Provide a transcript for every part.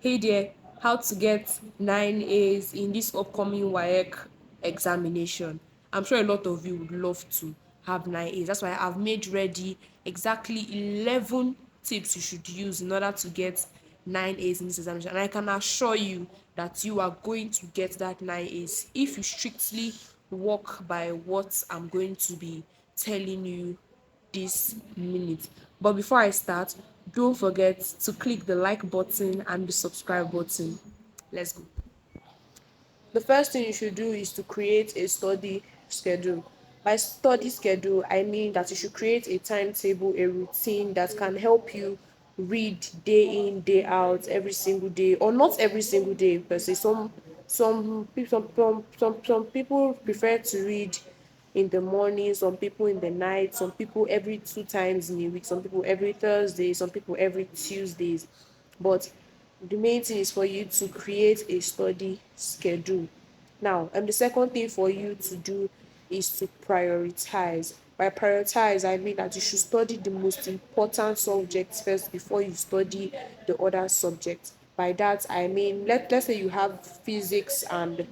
Hey there, how to get 9A's in this upcoming waec examination. I'm sure a lot of you would love to have 9A's. That's why I've made ready exactly 11 tips you should use in order to get 9A's in this examination. And I can assure you that you are going to get that 9A's if you strictly walk by what I'm going to be telling you this minute. But before I start, don't forget to click the like button and the subscribe button. Let's go. The first thing you should do is to create a study schedule. By study schedule, I mean that you should create a timetable, a routine that can help you read day in, day out, every single day, or not every single day per se. Some people prefer to read in the morning, some people in the night, some people every 2 times in a week, some people every Thursday, some people every Tuesdays. But the main thing is for you to create a study schedule. Now, the second thing for you to do is to prioritize. By prioritize, I mean that you should study the most important subjects first before you study the other subjects. By that, I mean, let's say you have physics and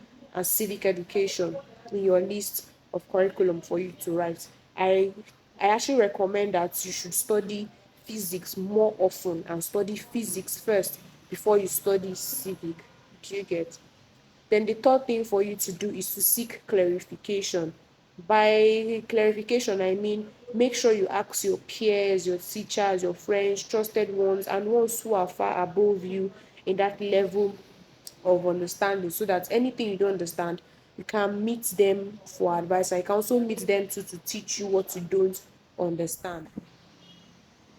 civic education in your list of curriculum for you to write. I I actually recommend that you should study physics more often and study physics first before you study civic. Do you get? Then the third thing for you to do is to seek clarification. By clarification, I mean make sure you ask your peers, your teachers, your friends, trusted ones, and ones who are far above you in that level of understanding, so that anything you don't understand, you can meet them for advice. I can also meet them to teach you what you don't understand.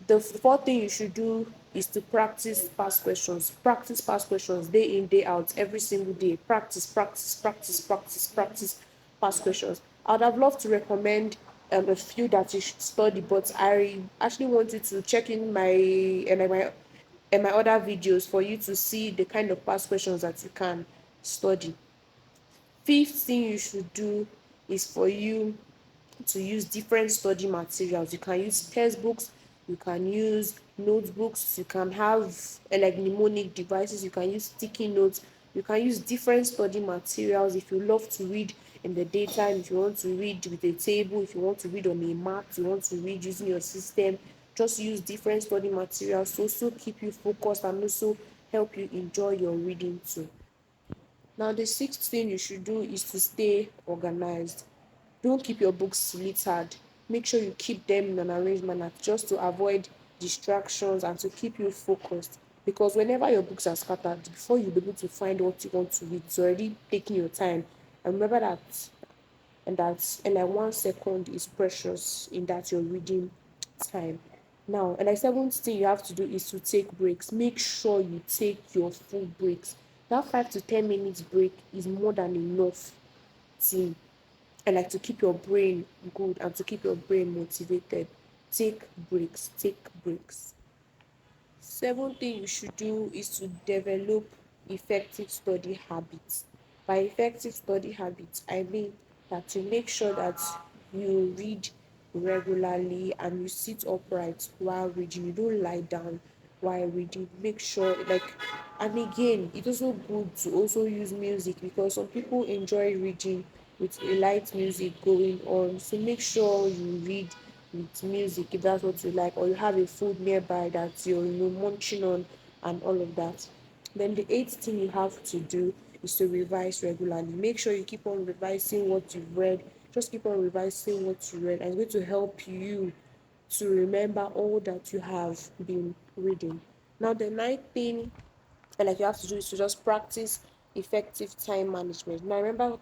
The fourth thing you should do is to practice past questions. Practice past questions day in, day out, every single day. Practice past questions. I would have loved to recommend a few that you should study, but I actually want you to check in my other videos for you to see the kind of past questions that you can study. Fifth thing you should do is for you to use different study materials. You can use textbooks, you can use notebooks, you can have like mnemonic devices, you can use sticky notes, you can use different study materials. If you love to read in the daytime, if you want to read with a table, if you want to read on a mat, you want to read using your system, just use different study materials to also keep you focused and also help you enjoy your reading too. Now, the sixth thing you should do is to stay organized. Don't keep your books littered. Make sure you keep them in an arranged manner just to avoid distractions and to keep you focused. Because whenever your books are scattered, before you'll be able to find what you want to read, it's already taking your time. And remember that, and like 1 second is precious in that you're reading time. Now, and like seventh thing you have to do is to take breaks. Make sure you take your full breaks. That 5 to 10 minutes break is more than enough to and like to keep your brain good and to keep your brain motivated. Take breaks. Take breaks. Seventh thing you should do is to develop effective study habits. By effective study habits, I mean that you make sure that you read regularly and you sit upright while reading. You don't lie down while reading. Make sure, like, and again, it's also good to also use music because some people enjoy reading with a light music going on. So make sure you read with music if that's what you like, or you have a food nearby that you're munching on and all of that. Then the eighth thing you have to do is to revise regularly. Make sure you keep on revising what you've read. Just keep on revising what you read, and it's going to help you to remember all that you have been reading. Now, the ninth thing like you have to do is to just practice effective time management. Now, remember